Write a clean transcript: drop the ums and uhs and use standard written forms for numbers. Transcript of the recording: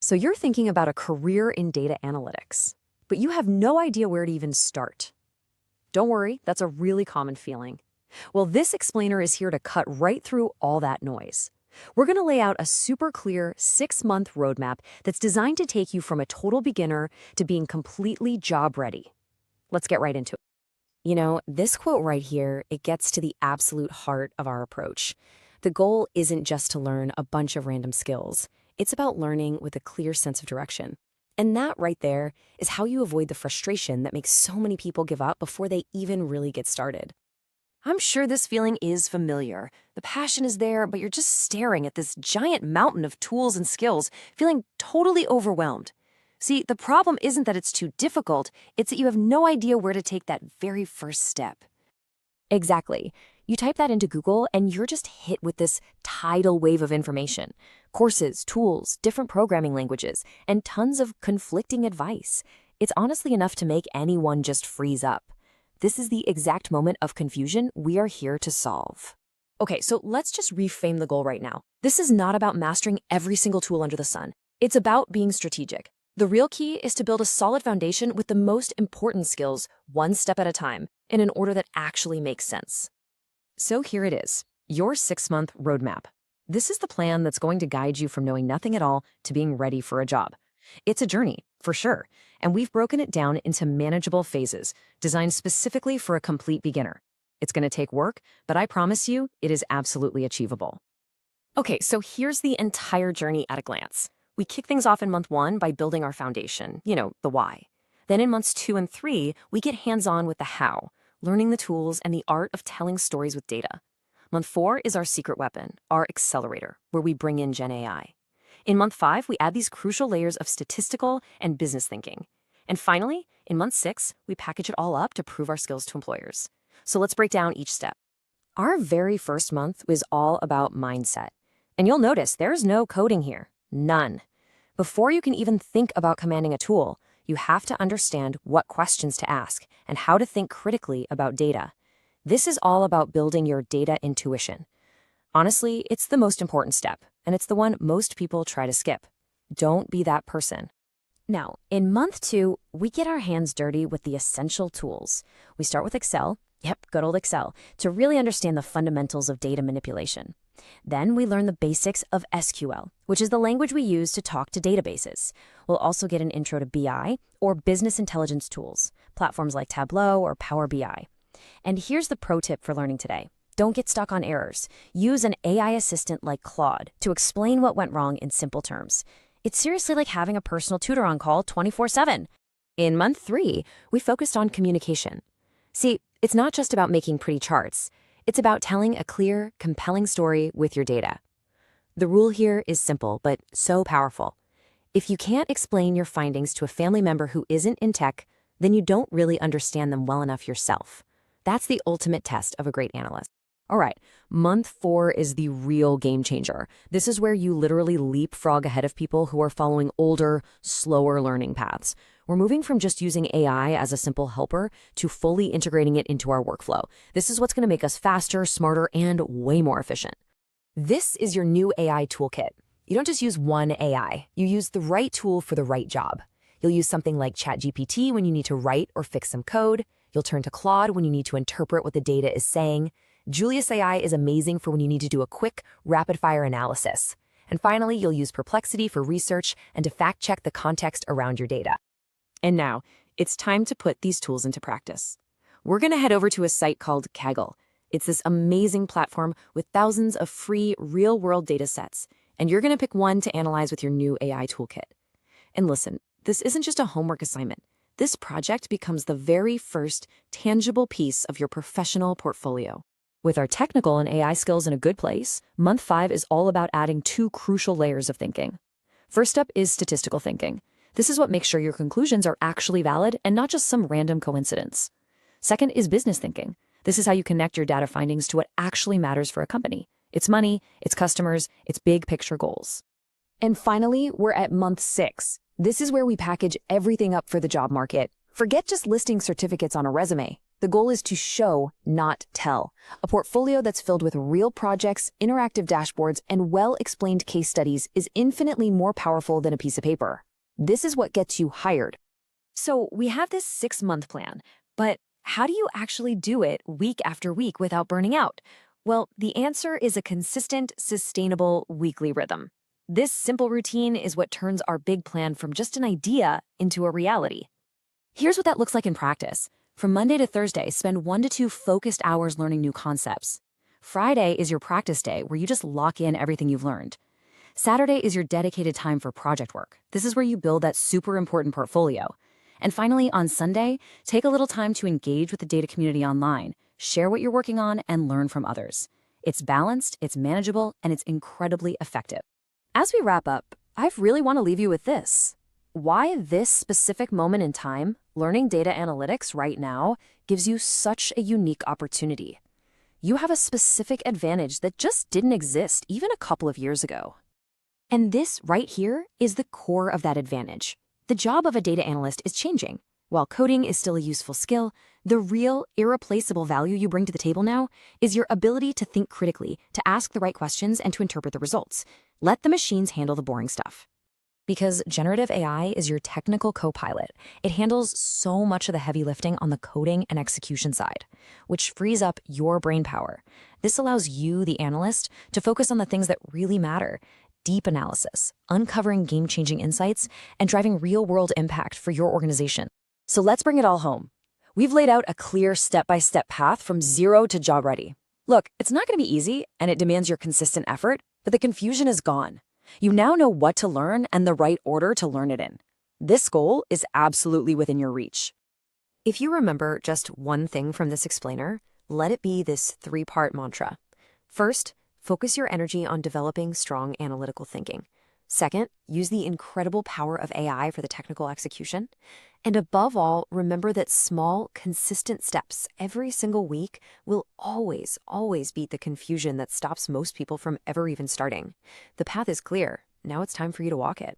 So you're thinking about a career in data analytics, but you have no idea where to even start. Don't worry, that's a really common feeling. Well, this explainer is here to cut right through all that noise. We're going to lay out a super clear 6-month roadmap that's designed to take you from a total beginner to being completely job ready. Let's get right into it. You know, this quote right here, it gets to the absolute heart of our approach. The goal isn't just to learn a bunch of random skills. It's about learning with a clear sense of direction. And that right there is how you avoid the frustration that makes so many people give up before they even really get started. I'm sure this feeling is familiar. The passion is there, but you're just staring at this giant mountain of tools and skills, feeling totally overwhelmed. See, the problem isn't that it's too difficult, it's that you have no idea where to take that very first step. Exactly. You type that into Google and you're just hit with this tidal wave of information. Courses, tools, different programming languages, and tons of conflicting advice. It's honestly enough to make anyone just freeze up. This is the exact moment of confusion we are here to solve. Okay, so let's just reframe the goal right now. This is not about mastering every single tool under the sun. It's about being strategic. The real key is to build a solid foundation with the most important skills, one step at a time, in an order that actually makes sense. So here it is, your 6-month roadmap. This is the plan that's going to guide you from knowing nothing at all to being ready for a job. It's a journey, for sure, and we've broken it down into manageable phases, designed specifically for a complete beginner. It's going to take work, but I promise you, it is absolutely achievable. Okay, so here's the entire journey at a glance. We kick things off in month 1 by building our foundation, the why. Then in months 2 and 3, we get hands-on with the how, learning the tools and the art of telling stories with data. Month 4 is our secret weapon, our accelerator, where we bring in Gen AI. In month 5, we add these crucial layers of statistical and business thinking. And finally, in month 6, we package it all up to prove our skills to employers. So let's break down each step. Our very first month was all about mindset. And you'll notice there's no coding here. None. Before you can even think about commanding a tool, you have to understand what questions to ask and how to think critically about data. This is all about building your data intuition. Honestly, it's the most important step, and it's the one most people try to skip. Don't be that person. Now, in month 2, we get our hands dirty with the essential tools. We start with Excel, good old Excel, to really understand the fundamentals of data manipulation. Then we learn the basics of SQL, which is the language we use to talk to databases. We'll also get an intro to BI, or business intelligence tools, platforms like Tableau or Power BI. And here's the pro tip for learning today. Don't get stuck on errors. Use an AI assistant like Claude to explain what went wrong in simple terms. It's seriously like having a personal tutor on call 24/7. In month 3, we focused on communication. See, it's not just about making pretty charts. It's about telling a clear, compelling story with your data. The rule here is simple, but so powerful. If you can't explain your findings to a family member who isn't in tech, then you don't really understand them well enough yourself. That's the ultimate test of a great analyst. All right, month 4 is the real game changer. This is where you literally leapfrog ahead of people who are following older, slower learning paths. We're moving from just using AI as a simple helper to fully integrating it into our workflow. This is what's going to make us faster, smarter, and way more efficient. This is your new AI toolkit. You don't just use one AI. You use the right tool for the right job. You'll use something like ChatGPT when you need to write or fix some code. You'll turn to Claude when you need to interpret what the data is saying. Julius AI is amazing for when you need to do a quick, rapid-fire analysis. And finally, you'll use Perplexity for research and to fact-check the context around your data. And now, it's time to put these tools into practice. We're going to head over to a site called Kaggle. It's this amazing platform with thousands of free, real-world data sets, and you're going to pick one to analyze with your new AI toolkit. And listen, this isn't just a homework assignment. This project becomes the very first tangible piece of your professional portfolio. With our technical and AI skills in a good place, month 5 is all about adding 2 crucial layers of thinking. First up is statistical thinking. This is what makes sure your conclusions are actually valid and not just some random coincidence. Second is business thinking. This is how you connect your data findings to what actually matters for a company. Its money, its customers, its big picture goals. And finally, we're at month 6. This is where we package everything up for the job market. Forget just listing certificates on a resume. The goal is to show, not tell. A portfolio that's filled with real projects, interactive dashboards, and well-explained case studies is infinitely more powerful than a piece of paper. This is what gets you hired. So we have this 6-month plan, but how do you actually do it week after week without burning out? Well, the answer is a consistent, sustainable weekly rhythm. This simple routine is what turns our big plan from just an idea into a reality. Here's what that looks like in practice. From Monday to Thursday, spend 1 to 2 focused hours learning new concepts. Friday is your practice day where you just lock in everything you've learned. Saturday is your dedicated time for project work. This is where you build that super important portfolio. And finally, on Sunday, take a little time to engage with the data community online, share what you're working on, and learn from others. It's balanced, it's manageable, and it's incredibly effective. As we wrap up, I really want to leave you with this. Why this specific moment in time, learning data analytics right now, gives you such a unique opportunity. You have a specific advantage that just didn't exist even a couple of years ago. And this right here is the core of that advantage. The job of a data analyst is changing. While coding is still a useful skill, the real, irreplaceable value you bring to the table now is your ability to think critically, to ask the right questions, and to interpret the results. Let the machines handle the boring stuff. Because generative AI is your technical co-pilot, it handles so much of the heavy lifting on the coding and execution side, which frees up your brain power. This allows you, the analyst, to focus on the things that really matter: deep analysis, uncovering game-changing insights, and driving real-world impact for your organization. So let's bring it all home. We've laid out a clear step-by-step path from zero to job ready. Look, it's not going to be easy, and it demands your consistent effort, but the confusion is gone. You now know what to learn and the right order to learn it in. This goal is absolutely within your reach. If you remember just one thing from this explainer, let it be this 3-part mantra. First, focus your energy on developing strong analytical thinking. Second, use the incredible power of AI for the technical execution. And above all, remember that small, consistent steps every single week will always beat the confusion that stops most people from ever even starting. The path is clear. Now it's time for you to walk it.